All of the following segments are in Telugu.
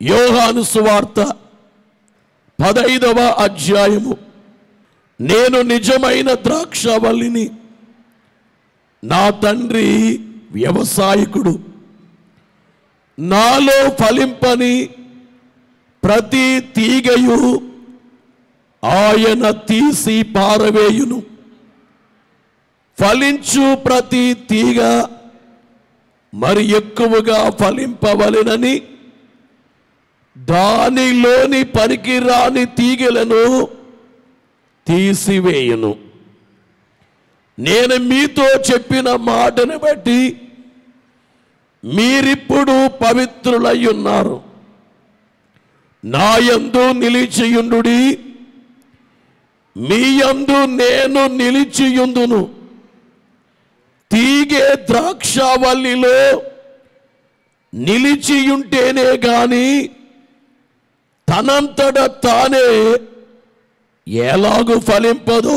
యోహాను సువార్త 15వ అధ్యాయము. నేను నిజమైన ద్రాక్షవల్లిని, నా తండ్రి వ్యవసాయకుడు. నాలో ఫలింపని ప్రతి తీగయు ఆయన తీసి పారవేయును. ఫలించు ప్రతి తీగ మరి ఎక్కువగా ఫలింపవలెనని దానిలోని పనికిరాని తీగలను తీసివేయును. నేను మీతో చెప్పిన మాటను బట్టి మీరిప్పుడు పవిత్రులై ఉన్నారు. నా యందు నిలిచియుండుడి, మీ యందు నేను నిలిచియుందును. తీగే ద్రాక్షవల్లిలో నిలిచియుంటేనే గాని తనంతట తానే ఎలాగు ఫలింపదో,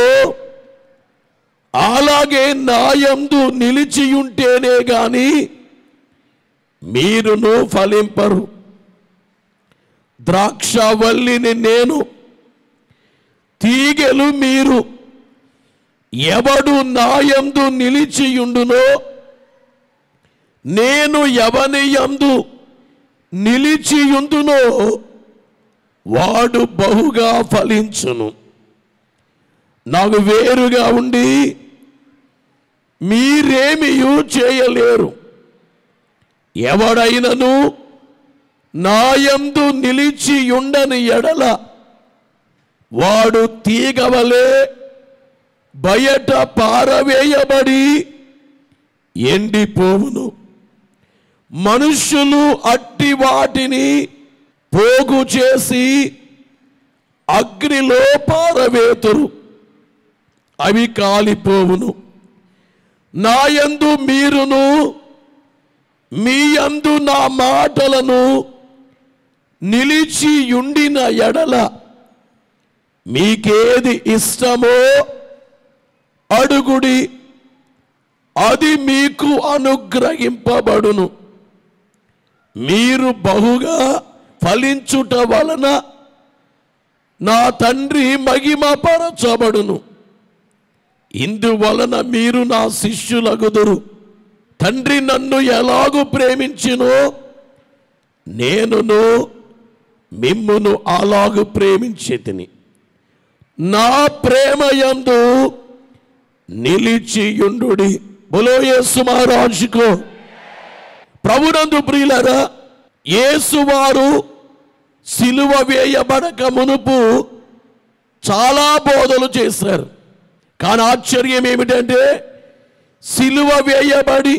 అలాగే నా యందు నిలిచియుంటేనే గాని మీరును ఫలింపరు. ద్రాక్షవల్లిని నేను, తీగెలు మీరు. ఎవడు నా యందు నిలిచియుండునో, నేను ఎవని యందు నిలిచియుందునో వాడు బహుగా ఫలించును. నాకు వేరుగా ఉండి మీరేమియూ చేయలేరు. ఎవడైనను నా యందు నిలిచియుండని ఎడల వాడు తీగవలే బయట పారవేయబడి ఎండిపోవును. మనుష్యులు అట్టి వాటిని పోగు చేసి అగ్నిలో పారవేతురు, అవి కాలిపోవును. నా యందు మీరును, మీ యందు నా మాటలను నిలిచియుండిన ఎడల మీకేది ఇష్టమో అడుగుడి, అది మీకు అనుగ్రహింపబడును. మీరు బహుగా ఫలించుట వలన నా తండ్రి మహిమపరచబడును. ఇందువలన మీరు నా శిష్యులగుదురు. తండ్రి నన్ను ఎలాగూ ప్రేమించినో నేనును మిమ్మును అలాగు ప్రేమించితిని. నా ప్రేమ యందు నిలిచియుండుడి. బోలో యేసు మహారాజుకో. ప్రభునందు ప్రియులారా, యేసువారు సిలువ వేయబడక మునుపు చాలా బోధలు చేశారు. కానీ ఆశ్చర్యం ఏమిటంటే, సిలువ వేయబడి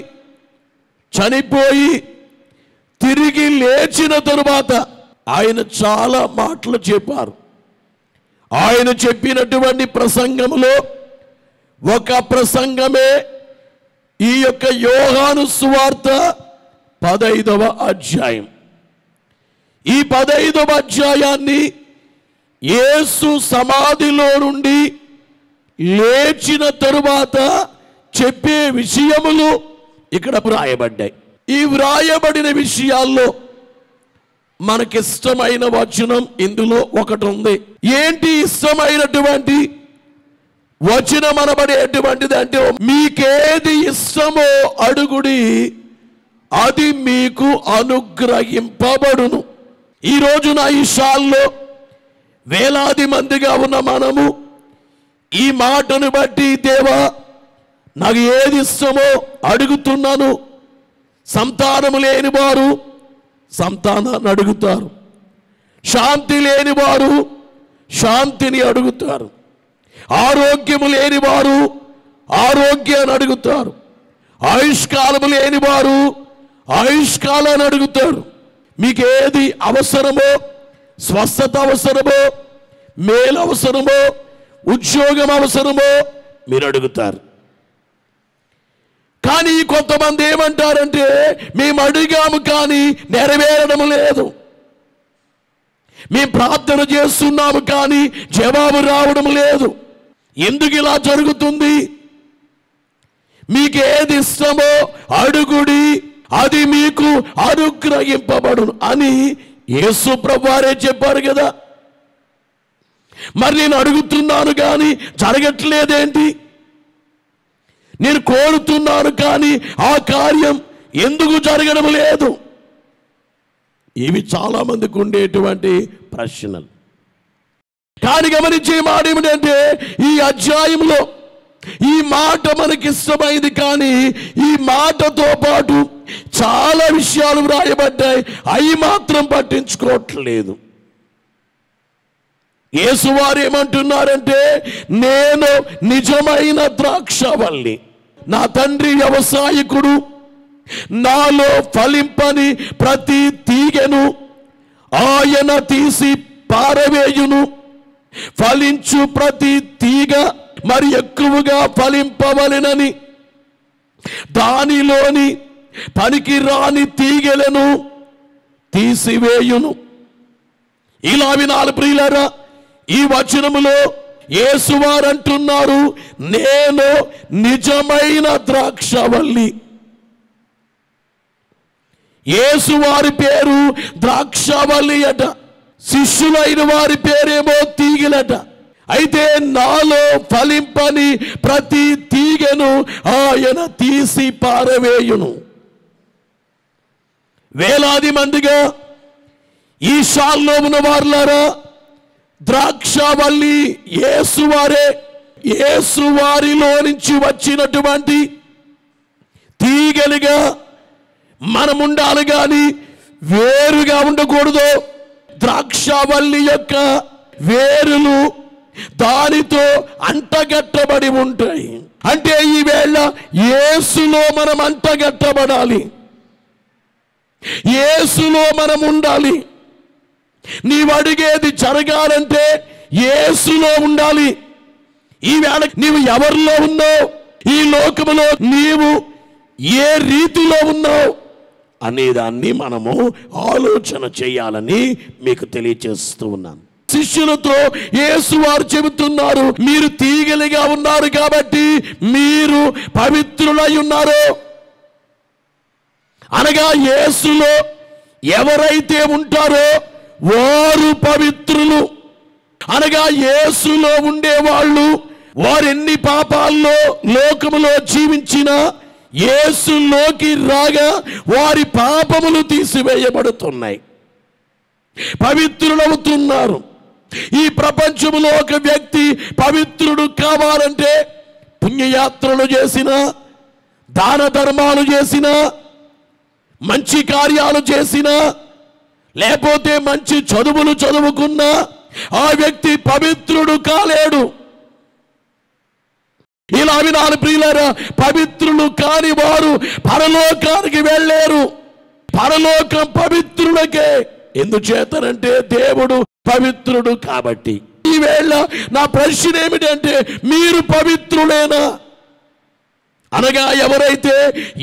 చనిపోయి తిరిగి లేచిన తరువాత ఆయన చాలా మాటలు చెప్పారు. ఆయన చెప్పినటువంటి ప్రసంగములో ఒక ప్రసంగమే ఈ యొక్క యోహాను సువార్త 15వ అధ్యాయం. ఈ 15వ అధ్యాయాన్ని యేసు సమాధిలో నుండి లేచిన తరువాత చెప్పే విషయములు ఇక్కడ వ్రాయబడ్డాయి. ఈ వ్రాయబడిన విషయాల్లో మనకిష్టమైన వచనం ఇందులో ఒకటి ఉంది. ఏంటి ఇష్టమైనటువంటి వచనం అనబడేటువంటిది అంటే, మీకేది ఇష్టమో అడుగుడి, అది మీకు అనుగ్రహింపబడును. ఈ రోజున ఈ షాల్లో వేలాది మందిగా ఉన్న మనము ఈ మాటను బట్టి, దేవా నాకు ఏది ఇష్టమో అడుగుతున్నాను. సంతానము లేని వారు సంతానాన్ని అడుగుతారు, శాంతి లేని వారు శాంతిని అడుగుతారు, ఆరోగ్యము లేని వారు ఆరోగ్యాన్ని అడుగుతారు, ఆయుష్కాలము లేని వారు ఆయుష్కాలాన్ని అడుగుతారు. మీకు ఏది అవసరమో, స్వస్థత అవసరమో, మేలు అవసరమో, ఉద్యోగం అవసరమో మీరు అడుగుతారు. కానీ కొంతమంది ఏమంటారంటే, మేము అడిగాము కానీ నెరవేరడం లేదు, మేము ప్రార్థన చేస్తున్నాము కానీ జవాబు రావడం లేదు. ఎందుకు ఇలా జరుగుతుంది? మీకు ఏది ఇష్టమో అడుగుడి, అది మీకు అనుగ్రహింపబడును అని యేసు ప్రభువారే చెప్పారు కదా. మరి నేను అడుగుతున్నాను కానీ జరగట్లేదేంటి? నేను కోరుతున్నాను కానీ ఆ కార్యం ఎందుకు జరగడం లేదు? ఇవి చాలా మందికి ఉండేటువంటి ప్రశ్నలు. కానీ గమనించే మాట ఏమిటంటే, ఈ అధ్యాయంలో ఈ మాట మనకి ఇష్టమైంది, కానీ ఈ మాటతో పాటు చాలా విషయాలు వ్రాయబడ్డాయి, అవి మాత్రం పట్టించుకోవట్లేదు. యేసువారు ఏమంటున్నారంటే, నేను నిజమైన ద్రాక్షవల్లి, నా తండ్రి వ్యవసాయకుడు, నాలో ఫలింపని ప్రతి తీగెను ఆయన తీసి పారవేయును, ఫలించు ప్రతి తీగ మరి ఎక్కువగా ఫలింపవలెనని దానిలోని పనికి రాని తీగలను తీసివేయును. ఇలా వినాలి ప్రియులారా, ఈ వచనములో యేసువారు అంటున్నారు, నేను నిజమైన ద్రాక్షవల్లి. యేసువారి పేరు ద్రాక్షవల్లి అట, శిష్యులైన వారి పేరేమో తీగలట. అయితే నాలో ఫలింపని ప్రతి తీగను ఆయన తీసి పారవేయును. వేలాది మందిగా ఈ షాల్లో ఉన్న వారులారా, ద్రాక్షవల్లి యేసువారే. యేసువారిలో నుంచి వచ్చినటువంటి తీగలుగా మనం ఉండాలి, కానీ వేరుగా ఉండకూడదు. ద్రాక్షవల్లి యొక్క వేరులు దానితో అంటగట్టబడి ఉంటాయి. అంటే ఈవేళ యేసులో మనం అంటగట్టబడాలి, యేసులో మనం ఉండాలి. నీవు అడిగేది జరగాలంటే యేసులో ఉండాలి. ఈవేళ నీవు ఎవరిలో ఉన్నావు, ఈ లోకములో నీవు ఏ రీతిలో ఉన్నావు అనేదాన్ని మనము ఆలోచన చేయాలని మీకు తెలియచేస్తూ ఉన్నాను. శిష్యులతో యేసువారు చెబుతున్నారు, మీరు తీగలిగా ఉన్నారు కాబట్టి మీరు పవిత్రులై ఉన్నారు. అనగా యేసులో ఎవరైతే ఉంటారో వారు పవిత్రులు. అనగా యేసులో ఉండేవాళ్ళు వారెన్ని పాపాల్లో లోకములో జీవించినా యేసులోకి రాగా వారి పాపములు తీసివేయబడుతున్నాయి, పవిత్రులవుతున్నారు. ఈ ప్రపంచంలో ఒక వ్యక్తి పవిత్రుడు కావాలంటే పుణ్యయాత్రలు చేసినా, దాన ధర్మాలు చేసినా, మంచి కార్యాలు చేసినా, లేకపోతే మంచి చదువులు చదువుకున్నా ఆ వ్యక్తి పవిత్రుడు కాలేడు. ఇలా వినాలి ప్రియులారా, పవిత్రులు కాని వారు పరలోకానికి వెళ్ళలేరు. పరలోకం పవిత్రులకే. ఎందుచేతనంటే దేవుడు పవిత్రుడు కాబట్టి. ఈవేళ నా ప్రశ్న ఏమిటంటే, మీరు పవిత్రులేనా? అనగా ఎవరైతే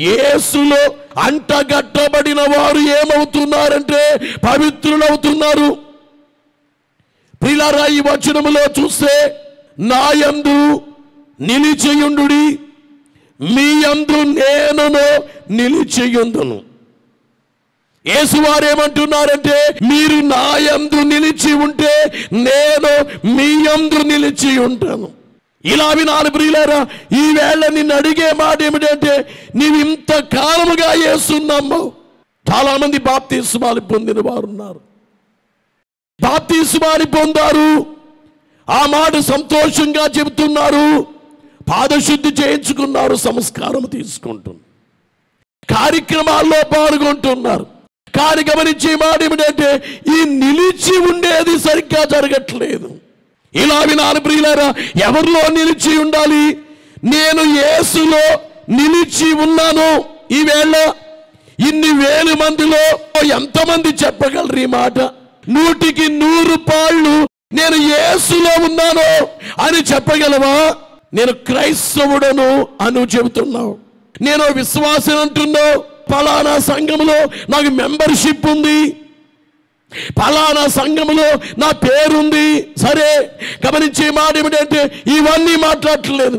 యేసులో అంటగట్టబడిన వారు ఏమవుతున్నారంటే పవిత్రులవుతున్నారు. ప్రియులారా, ఈ వచనములో చూస్తే, నా యందు నిలిచియుండుడి, మీ యందు నేనును నిలిచియుందును. యేసువారు ఏమంటున్నారంటే, మీరు నా యందు నిలిచి ఉంటే నేను మీ యందు నిలిచి ఉంటాను. ఇలా వినాలి ప్రియులారా, ఈవేళ నిన్ను అడిగే మాట ఏమిటంటే, నీవు ఇంత కాలముగా యేసును నమ్మవు. చాలా మంది బాప్తిస్మాలు పొందిన వారు ఉన్నారు, బాప్తిస్మాలు పొందారు, ఆ మాట సంతోషంగా చెబుతున్నారు, పాదశుద్ధి చేయించుకున్నారు, సంస్కారం తీసుకుంటున్నారు, కార్యక్రమాల్లో పాల్గొంటున్నారు. కానీ గమనించే మాట ఏమిటంటే, ఈ నిలిచి ఉండేది సరిగ్గా జరగట్లేదు. ఇలా వినాలి ప్రియులారా, ఎవరిలో నిలిచి ఉండాలి? నేను యేసులో నిలిచి ఉన్నాను. ఈవేళ ఇన్ని వేల మందిలో ఎంతమంది చెప్పగలరు ఈ మాట? 100కి 100 పాళ్ళు నేను యేసులో ఉన్నాను అని చెప్పగలవా? నేను క్రైస్తవుడను అని చెబుతున్నావు, నేను విశ్వాసం అంటున్నావు, ఫలానా సంఘములో నాకు మెంబర్షిప్ ఉంది, ఫలానా సంఘములో నా పేరుంది. సరే, గమనించే మాట ఏమిటంటే, ఇవన్నీ మాట్లాడట్లేదు.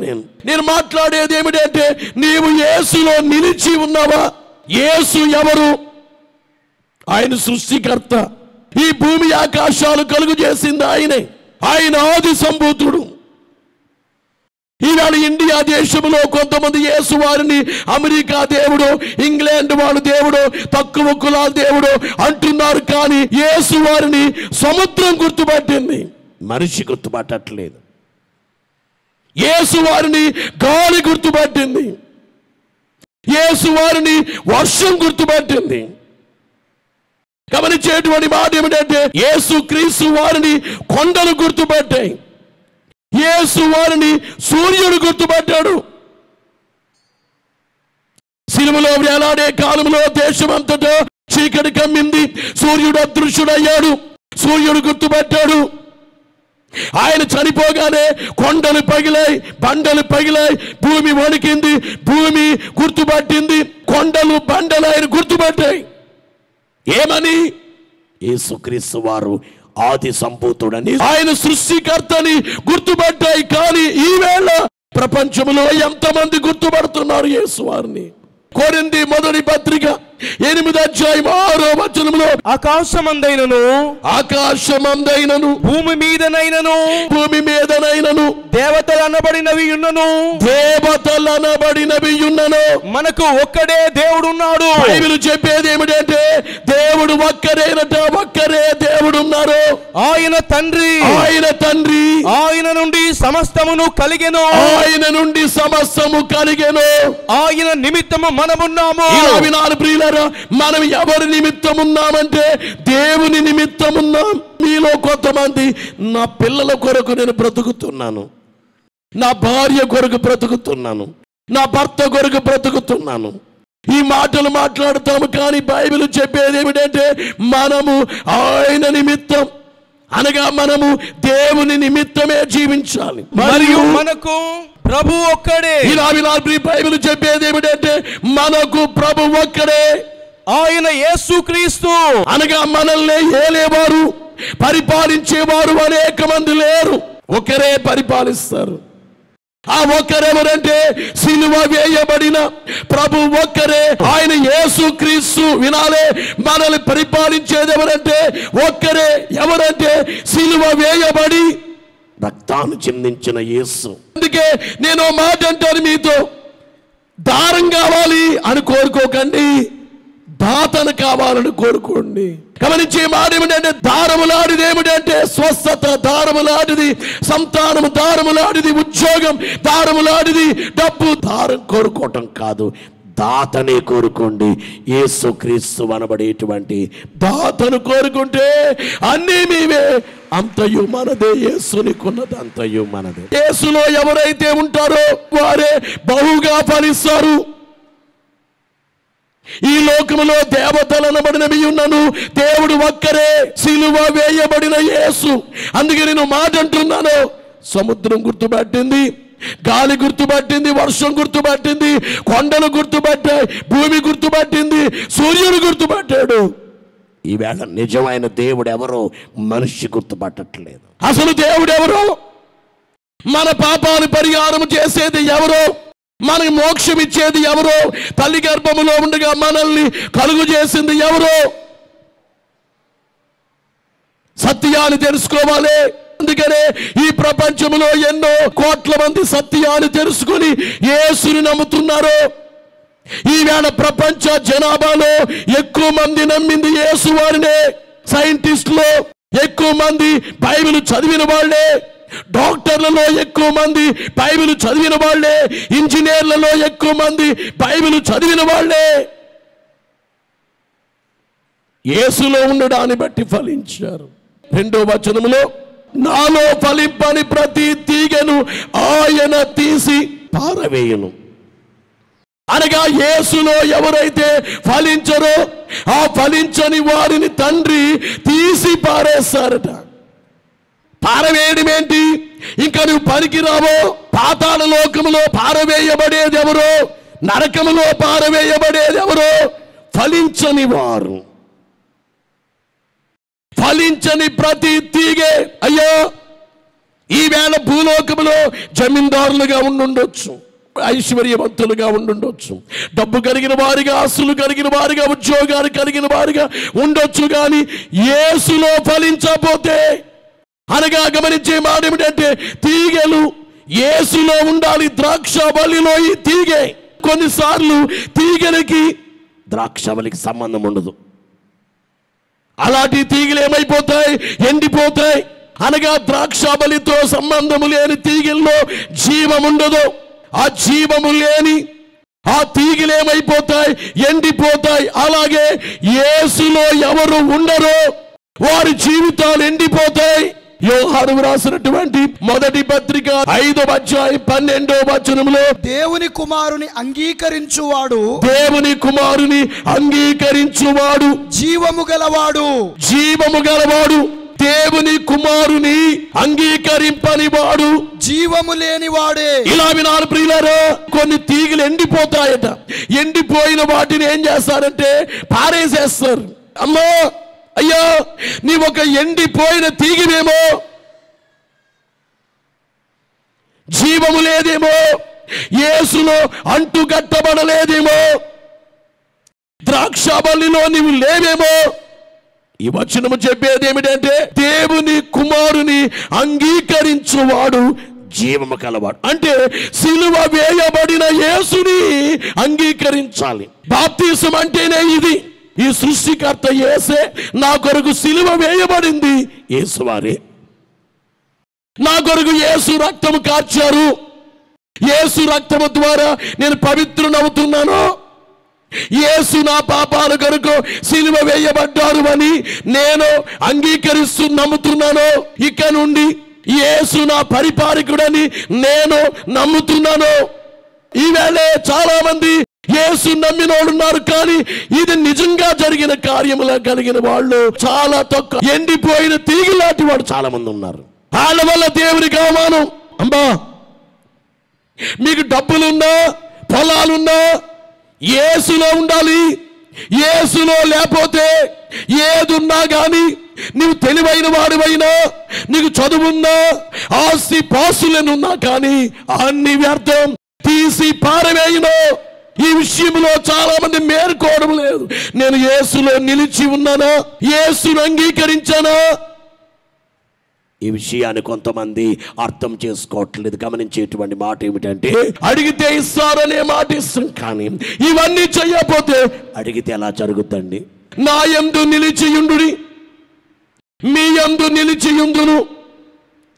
నేను మాట్లాడేది ఏమిటంటే, నీవు యేసులో నిలిచి ఉన్నావా? యేసు ఎవరు? ఆయన సృష్టికర్త, ఈ భూమి ఆకాశాలు కలుగు చేసింది ఆయనే. ఆయన ఆది సంభూతుడు. ఈవేళ ఇండియా దేశంలో కొంతమంది యేసు వారిని అమెరికా దేవుడు, ఇంగ్లాండ్ వాళ్ళు దేవుడు, తక్కువ కులాల దేవుడు అంటున్నారు. కానీ యేసు వారిని సముద్రం గుర్తుపట్టింది, మనిషి గుర్తుపట్టట్లేదు. యేసు వారిని గాలి గుర్తుపట్టింది, యేసు వారిని వర్షం గుర్తుపట్టింది. గమనించేటువంటి మాట ఏమిటంటే యేసు క్రీస్తు వారిని కొండలు గుర్తుపట్టాయి, యేసు వారిని సూర్యుడు గుర్తుపట్టాడు. సిలువలో వేలాడే కాలంలో దేశమంతటా చీకటి కమ్మింది, సూర్యుడు అదృశ్యుడయ్యాడు, సూర్యుడు గుర్తుపట్టాడు. ఆయన చనిపోగానే కొండలు పగిలాయి, బండలు పగిలాయి, భూమి వణికింది, భూమి గుర్తుపట్టింది, కొండలు బండలు ఆయన గుర్తుపట్టాయి. ఏమని? యేసుక్రీస్తు వారు ఆది సంభూతుడని, ఆయన సృష్టికర్తని గుర్తుపట్టాయి. కానీ ఈవేళ ప్రపంచంలో ఎంతమంది గుర్తుపడుతున్నారు యేసు వారిని? కొరింథీ మొదటి పత్రిక 8:6 ఆకాశమందైనను భూమి మీదనైనను దేవతలు అనబడినవి ఉన్నను మనకు ఒక్కడే దేవుడున్నాడు. బైబిల్ చెప్పేది ఏమిటంటే దేవుడు ఒక్కరేనట, ఒక్కరే దేవుడు ఉన్నారు. ఆయన తండ్రి ఆయన నుండి సమస్తమును కలిగెను, ఆయన నిమిత్తము మనమున్నాము. ఇలా వినాలి ప్రియులారా, మనం ఎవరి నిమిత్తం ఉన్నామంటే దేవుని నిమిత్తం ఉన్నాం. మీలో కొంతమంది నా పిల్లల కొరకు నేను బ్రతుకుతున్నాను, నా భార్య కొరకు బ్రతుకుతున్నాను, నా భర్త కొరకు బ్రతుకుతున్నాను, ఈ మాటలు మాట్లాడతాము. కానీ బైబిల్ చెప్పేది ఏమిటంటే మనము ఆయన నిమిత్తం అనగా మనము దేవుని నిమిత్తమే జీవించాలి. మరియు మనకు ప్రభు ఒక్కడే. ఇలా బైబిల్ చెప్పేది ఏమిటంటే మనకు ప్రభు ఒక్కడే, ఆయన యేసుక్రీస్తు. అనగా మనల్ని ఏలేవారు, పరిపాలించేవారు అనేక మంది లేరు, ఒకరే పరిపాలిస్తారు. ఆ ఒక్కరెవరంటే సిలువ వేయబడిన ప్రభు ఒక్కరే, ఆయన యేసుక్రీస్తు. వినాలే, మనల్ని పరిపాలించేది ఎవరంటే ఒక్కరే. ఎవరంటే సిలువ వేయబడి రక్తాన్ని చిందించిన యేసు. అందుకే నేను మాట అంటాను మీతో, దారం కావాలి అని కోరుకోకండి, దాతను కావాలని కోరుకోండి. గమనించే మాట ఏమిటంటే దారములాడిది ఏమిటంటే స్వస్థత, దారములాడిది సంతానము, దారములాడిది ఉద్యోగం, దారములాడిది డబ్బు. దారం కోరుకోవటం కాదు, దాతనే కోరుకోండి. యేసుక్రీస్తు అనబడేటువంటి దాతను కోరుకుంటే అన్నీ మీవే, అంతయు మనదే. యేసునికున్నది అంతయు మనదే. యేసులో ఎవరైతే ఉంటారో వారే బహుగా ఫలిస్తారు. ఈ లోకములో దేవతలు అనబడినవి ఉన్నను, దేవుడు ఒక్కరే, సిలువ వేయబడిన యేసు. అందుకే నేను మాట అంటున్నాను, సముద్రం గుర్తుపట్టింది, గాలి గుర్తుపట్టింది, వర్షం గుర్తుపట్టింది, కొండలు గుర్తుపట్టాయి, భూమి గుర్తుపట్టింది, సూర్యుడు గుర్తుపట్టాడు. ఈవేళ నిజమైన దేవుడు ఎవరో మనిషి గుర్తుపట్టట్లేదు. అసలు దేవుడు ఎవరో, మన పాపాలు పరిహారం చేసేది ఎవరో, మనకి మోక్షం ఇచ్చేది ఎవరో, తల్లి గర్భములో ఉండగా మనల్ని కలుగు చేసింది ఎవరో. సత్యాన్ని తెలుసుకోవాలి. అందుకనే ఈ ప్రపంచంలో ఎన్నో కోట్ల మంది సత్యాన్ని తెలుసుకుని యేసుని నమ్ముతున్నారు. ఈవేళ ప్రపంచ జనాభాలో ఎక్కువ మంది నమ్మింది యేసు వారినే. సైంటిస్టులు ఎక్కువ మంది బైబిల్ చదివిన వాళ్ళే, డాక్టర్లలో ఎక్కువ మంది బైబిల్ చదివిన వాళ్ళే, ఇంజనీర్లలో ఎక్కువ మంది బైబిల్ చదివిన వాళ్ళే. యేసులో ఉండడాన్ని బట్టి ఫలించారు. 2వ వచనములో నాలో ఫలింపని ప్రతి తీగను ఆయన తీసి పారవేయును. అనగా యేసులో ఎవరైతే ఫలించరో ఆ ఫలించని వారిని తండ్రి తీసి పారేస్తారట. పారవేయడం ఏంటి? ఇంకా నువ్వు పనికిరావో. పాతాళ లోకములో పారవేయబడేది ఎవరో, నరకములో పారవేయబడేది ఎవరో? ఫలించని వారు. ఫలించని ప్రతి తీగే. అయ్యో, ఈవేళ భూలోకములో జమీందారులుగా ఉండుండొచ్చు, ఐశ్వర్యవంతులుగా ఉండుండొచ్చు, డబ్బు కలిగిన వారిగా, ఆస్తులు కలిగిన వారిగా, ఉద్యోగాలు కలిగిన వారిగా ఉండొచ్చు. కానీ యేసులో ఫలించకపోతే, అనగా గమనించే మాట ఏమిటంటే తీగలు యేసులో ఉండాలి. ద్రాక్షవల్లిలో ఈ తీగె, కొన్నిసార్లు తీగలకి ద్రాక్షవల్లికి సంబంధం ఉండదు. అలాంటి తీగలు ఏమైపోతాయి? ఎండిపోతాయి. అనగా ద్రాక్షవల్లితో సంబంధము లేని తీగల్లో జీవం ఉండదు. ఆ జీవము లేని ఆ తీగలు ఏమైపోతాయి? ఎండిపోతాయి. అలాగే యేసులో ఎవరు ఉండరో వారి జీవితాలు ఎండిపోతాయి. యోహాను రాసినటువంటి మొదటి పత్రిక 5వ అధ్యాయం 12వ వచనంలో, దేవుని కుమారుని అంగీకరించువాడు జీవము గలవాడు. దేవుని కుమారుని అంగీకరింపని వాడు జీవము లేనివాడే. ఇలా వినాలి ప్రియులారా, కొన్ని తీగలు ఎండిపోతాయట. ఎండిపోయిన వాటిని ఏం చేస్తారంటే పారేసేస్తారు. అమ్మా, అయ్యా, నీ ఒక ఎండిపోయిన తీగివేమో, జీవము లేదేమో, యేసులో అంటుకట్టబడలేదేమో, ద్రాక్షవల్లిలో నీవు లేవేమో. ఈ వచనము చెప్పేది ఏమిటంటే దేవుని కుమారుని అంగీకరించువాడు జీవము కలవాడు. అంటే సిలువ వేయబడిన యేసుని అంగీకరించాలి. బాప్తిసం అంటేనే ఇది. ఈ సృష్టికర్త యేసే, నా కొరకు సిలువ వేయబడింది యేసువారే. నా కొరకు యేసు రక్తము కార్చారు. యేసు రక్తము ద్వారా నేను పవిత్రునవుతున్నాను. యేసు నా పాపాల కొరకు సిలువ వేయబడ్డారు అని నేను అంగీకరిస్తూ నమ్ముతున్నాను. ఇక నుండి యేసు నా పరిపాలకుడని నేను నమ్ముతున్నాను. ఈవేళ చాలా మంది యేసు నమ్మినోడున్నారు, కానీ ఇది నిజంగా జరిగిన కార్యములా కలిగిన వాళ్ళు చాలా తక్కువ. ఎండిపోయిన తీగలాంటి వాడు చాలా మంది ఉన్నారు. వాళ్ళ వల్ల దేవునికి అవమానం. అమ్మా, మీకు డబ్బులున్నా, పొలాలున్నా యేసులో ఉండాలి. యేసులో లేకపోతే ఏదున్నా కానీ, నీవు తెలివైన వాడివైనా, నీకు చదువున్నా, ఆస్తి పాసులనున్నా కానీ అన్ని వ్యర్థం, తీసి పారవేయను. ఈ విషయంలో చాలా మంది మేల్కోవడం లేదు. నేను యేసులో నిలిచి ఉన్నానా? యేసును అంగీకరించానా? ఈ విషయాన్ని కొంతమంది అర్థం చేసుకోవట్లేదు. గమనించేటువంటి మాట ఏమిటంటే, అడిగితే ఇస్తారనే మాట ఇస్తాం, కానీ ఇవన్నీ చేయకపోతే అడిగితే ఎలా జరుగుతండి? నా యందు నిలిచియుండుడి, మీ యందు నిలిచియుందును.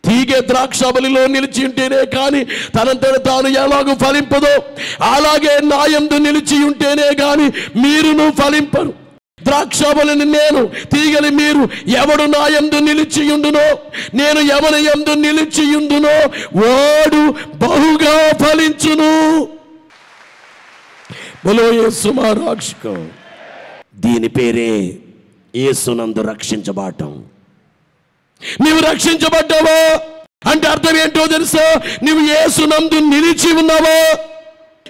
తీగె ద్రాక్షవల్లిలో నిలిచి ఉంటేనే కానీ తనంతట తాను ఎలాగూ ఫలింపదో, అలాగే నా యందు నిలిచి ఉంటేనే కానీ మీరును ఫలింపరు. ద్రాక్షవల్లిని నేను, తీగలి మీరు. ఎవడు నా యందు నిలిచియుండునో, నేను ఎవరి యందు నిలిచియుండునో వాడు బహుగా ఫలించును. బలో యేసు మా రక్షకం. దీని పేరే యేసునందు రక్షించబడటం. నీవు రక్షించబడ్డావా అంటే అర్థం ఏంటో తెలుసా? నీవు యేసునందు నిలిచి ఉన్నావా?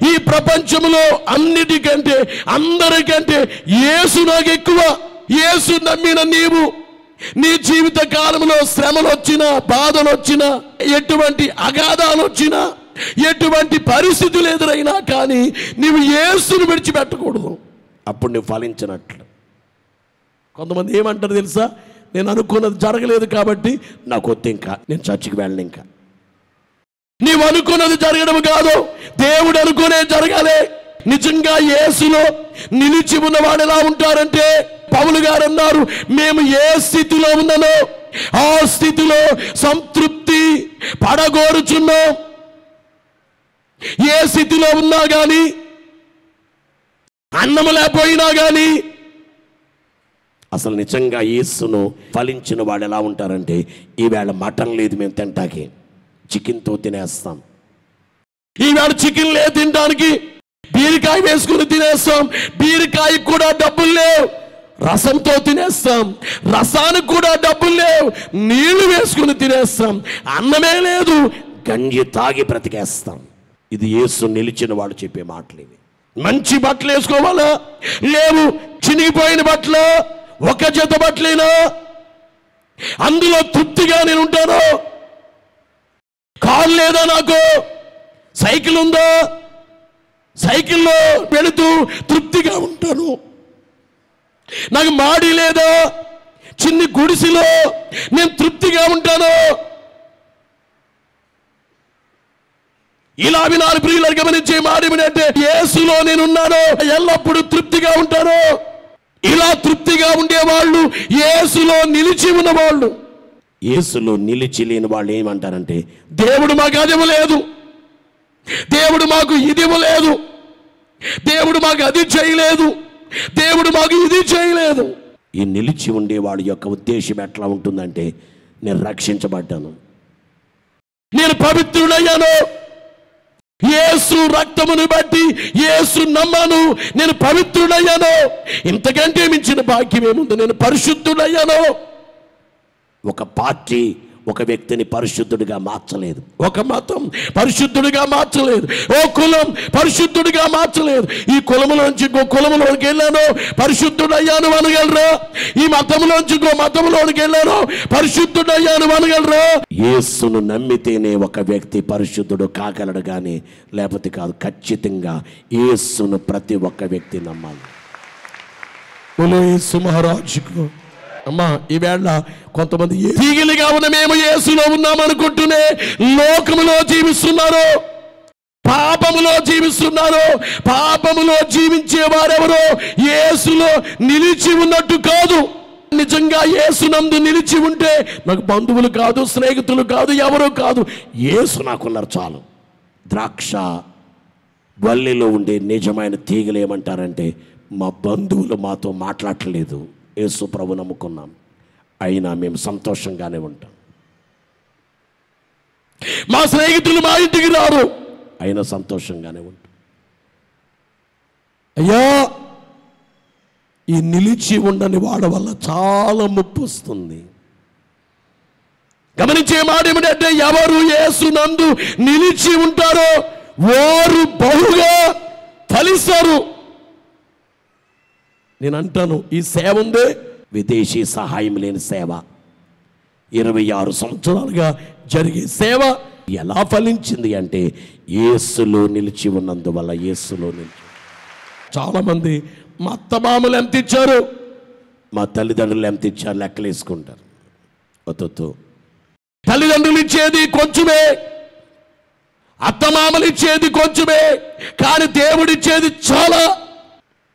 ఈ ప్రపంచంలో అన్నిటికంటే, అందరికంటే యేసు నాకు ఎక్కువ. యేసు నమ్మిన నీవు నీ జీవిత కాలంలో శ్రమలు వచ్చినా, బాధలు వచ్చినా, ఎటువంటి అగాధాలు వచ్చినా, ఎటువంటి పరిస్థితులు ఎదురైనా కానీ నీవు యేసును విడిచిపెట్టకూడదు. అప్పుడు నువ్వు ఫలించినట్లు. కొంతమంది ఏమంటారు తెలుసా? నేను అనుకున్నది జరగలేదు కాబట్టి నాకు వద్దు, ఇంకా నేను చర్చికి వెళ్ళను. ఇంకా నీవు అనుకున్నది జరగడం కాదు, దేవుడు అనుకునే జరగాలి. నిజంగా యేసులో నిలిచి ఉన్నవాడు ఎలా ఉంటారంటే, పౌలు గారు అన్నారు, మేము ఏ స్థితిలో ఉన్నానో ఆ స్థితిలో సంతృప్తి పడగోరుచున్నాం. ఏ స్థితిలో ఉన్నా కానీ, అన్నము లేకపోయినా కానీ, అసలు నిజంగా యేసును ఫలించిన వాడు ఎలా ఉంటారంటే, ఈవేళ మటన్ లేదు మేము తింటాకి, చికెన్తో తినేస్తాం. ఈవేళ చికెన్ లేదు తినడానికి, బీరకాయ వేసుకుని తినేస్తాం. బీరకాయ కూడా డబ్బులు లేవు, రసంతో తినేస్తాం. రసానికి కూడా డబ్బులు లేవు, నీళ్లు వేసుకుని తినేస్తాం. అన్నమే లేదు, గంజి తాగి బ్రతికేస్తాం. ఇది యేసు నిలిచిన వాడు చెప్పే మాటలు ఇవి. మంచి బట్టలు వేసుకోవాలా? లేవు. చినిగిపోయిన బట్టలు, ఒక జత బట్టలేనా? అందులో తృప్తిగా నేను ఉంటాను. కాలు లేదా నాకు? సైకిల్ ఉందా? సైకిల్లో వెళుతూ తృప్తిగా ఉంటాను. నాకు మాడి లేదా? చిన్ని గుడిసెలో నేను తృప్తిగా ఉంటాను. ఇలా వినాలి ప్రియులను గమనించే మాట ఏమిటంటే, యేసులో నేనున్నాను, ఎల్లప్పుడూ తృప్తిగా ఉంటాను. ఇలా తృప్తిగా ఉండేవాళ్ళు యేసులో నిలిచి ఉన్నవాళ్ళు. యేసులో నిలిచి లేని వాళ్ళు ఏమంటారంటే, దేవుడు మాకు అది ఇవ్వలేదు, దేవుడు మాకు ఇది ఇవ్వలేదు, దేవుడు మాకు అది చేయలేదు, దేవుడు మాకు ఇది చేయలేదు. ఈ నిలిచి ఉండేవాడి యొక్క ఉద్దేశం ఎట్లా ఉంటుందంటే, నేను రక్షించబడ్డాను, నేను పవిత్రుడయ్యాను, యేసు రక్తమును బట్టి యేసు నమ్మాను, నేను పవిత్రుడయ్యాను. ఇంతకంటే మించిన భాగ్యం ఏముంది? నేను పరిశుద్ధుడయ్యాను. ఒక పార్టీ ఒక వ్యక్తిని పరిశుద్ధుడిగా మార్చలేదు, ఒక మతం పరిశుద్ధుడిగా మార్చలేదు, ఓ కులం పరిశుద్ధుడిగా మార్చలేదు. ఈ కులంలోంచి ఇంకో కులంలోనికి వెళ్ళాను, పరిశుద్ధుడయ్యాను అనగలరా? ఈ మతంలోంచి ఇంకో మతంలోనికి వెళ్ళాను, పరిశుద్ధుడయ్యాను అనగలరా? యేసును నమ్మితేనే ఒక వ్యక్తి పరిశుద్ధుడు కాగలడు, కానీ లేకపోతే కాదు. ఖచ్చితంగా యేసును ప్రతి ఒక్క వ్యక్తి నమ్మాలి. యేసు మహారాజుకు అమ్మా, ఈవేళ కొంతమంది తీగిలిగా ఉన్న మేము యేసులో ఉన్నామనుకుంటూనే లోకములో జీవిస్తున్నారు, పాపములో జీవిస్తున్నారు. పాపములో జీవించే వారెవరో యేసులో నిలిచి ఉన్నట్టు కాదు. నిజంగా యేసునందు నిలిచి ఉంటే నాకు బంధువులు కాదు, స్నేహితులు కాదు, ఎవరో కాదు, యేసు నాకున్నారు చాలు. ద్రాక్ష వల్లిలో ఉండే నిజమైన తీగలు ఏమంటారంటే, మా బంధువులు మాతో మాట్లాడలేదు, యేసు ప్రభు నమ్ముకున్నాం, అయినా మేము సంతోషంగానే ఉంటాం. మా స్నేహితులు మా ఇంటికి రారు, అయినా సంతోషంగానే ఉంటాం. అయ్యా, ఈ నిలిచి ఉండని వాడ వల్ల చాలా ముప్పు వస్తుంది. గమనించే మాట ఏమిటంటే, ఎవరు యేసునందు నిలిచి ఉంటారో వారు బహుగా ఫలిస్తారు. నేను అంటాను, ఈ సేవ ఉందే విదేశీ సహాయం లేని సేవ, 26 సంవత్సరాలుగా జరిగే సేవ ఎలా ఫలించింది అంటే యేసులో నిలిచి ఉన్నందువల్ల. యేసులో నిలిచి చాలామంది మా అత్తమామలు ఎంత ఇచ్చారు, మా తల్లిదండ్రులు ఎంత ఇచ్చారు లెక్కలు వేసుకుంటారు. ఒత్తో తల్లిదండ్రులు ఇచ్చేది కొంచెమే, అత్తమామలు ఇచ్చేది కొంచెమే, కానీ దేవుడిచ్చేది చాలా.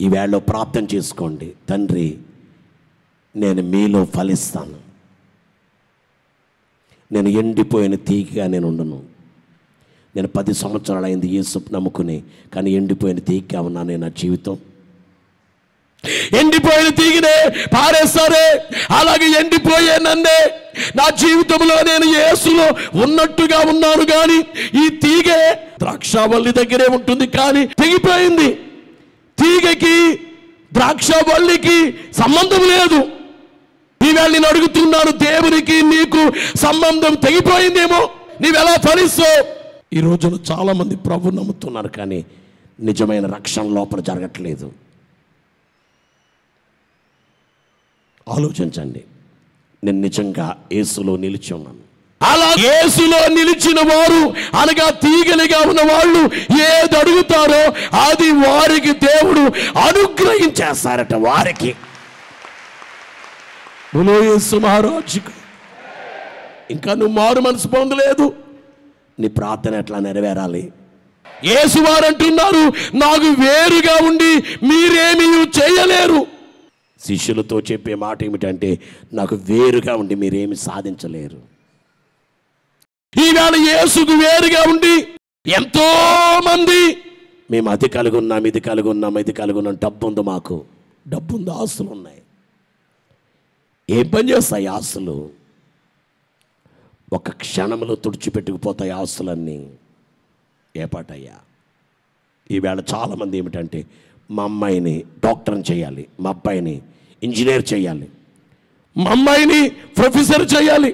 ఈవేళ ప్రార్థన చేసుకోండి, తండ్రి నేను మీలో ఫలిస్తాను, నేను ఎండిపోయిన తీగగా నేను ఉండను. నేను 10 సంవత్సరాలు అయింది యేసు నమ్ముకుని, కానీ ఎండిపోయిన తీగగా ఉన్నాను. నా జీవితం ఎండిపోయిన తీగనే పారేస్తారే, అలాగే ఎండిపోయే నన్నే నా జీవితంలో నేను యేసులో ఉన్నట్టుగా ఉన్నాను. కానీ ఈ తీగే ద్రాక్షావల్లి దగ్గరే ఉంటుంది, కానీ తెగిపోయింది. తీగకి ద్రాక్షావల్లికి సంబంధం లేదు. ఈవేళ నేను అడుగుతున్నాను, దేవునికి నీకు సంబంధం తెగిపోయిందేమో, నీవెలా ఫలిస్తావు? ఈ రోజున చాలా మంది ప్రభు నమ్ముతున్నారు, కానీ నిజమైన రక్షణ లోపల జరగట్లేదు. ఆలోచించండి, నేను నిజంగా యేసులో నిలిచి ఉన్నాను. అలా యేసులో నిలిచిన వారు అనగా తీగలిగా ఉన్న వాళ్ళు ఏది అడుగుతారో అది వారికి దేవుడు అనుగ్రహించేస్తారట. వారికి యేసు మహారాజుకు ఇంకా నువ్వు మారు మనసు పొందలేదు, నీ ప్రార్థన ఎట్లా నెరవేరాలి? యేసు వారు అంటున్నారు, నాకు వేరుగా ఉండి మీరేమీ చేయలేరు. శిష్యులతో చెప్పే మాట ఏమిటంటే, నాకు వేరుగా ఉండి మీరేమి సాధించలేరు. ఈవేళ యేసుకు వేరుగా ఉండి ఎంతో మంది మేము అది కలిగి ఉన్నాం, ఇది కలిగి ఉన్నాం, ఇది కలిగి ఉన్నాం, డబ్బు ఉంది, మాకు డబ్బు ఉంది, ఆస్తులు ఉన్నాయి. ఏం పని చేస్తాయి ఆస్తులు? ఒక క్షణంలో తుడిచిపెట్టుకుపోతాయి ఆస్తులన్నీ. ఏ పాటయ్యా? ఈవేళ చాలామంది ఏమిటంటే, మా అమ్మాయిని డాక్టర్ని చేయాలి, మా అబ్బాయిని ఇంజనీర్ చేయాలి, మా అమ్మాయిని ప్రొఫెసర్ చేయాలి,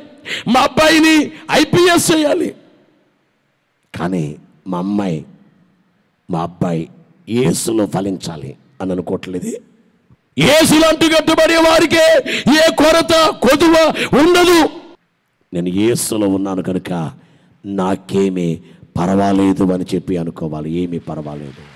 మా అబ్బాయిని ఐపీఎస్ చేయాలి. కానీ మా అమ్మాయి మా అబ్బాయి యేసులో ఫలించాలి అని అనుకోవట్లేదు. యేసులో అంటుకట్టబడే వారికే ఏ కొరత కొదువ ఉండదు. నేను యేసులో ఉన్నాను కనుక నాకేమీ పర్వాలేదు అని చెప్పి అనుకోవాలి. ఏమీ పర్వాలేదు.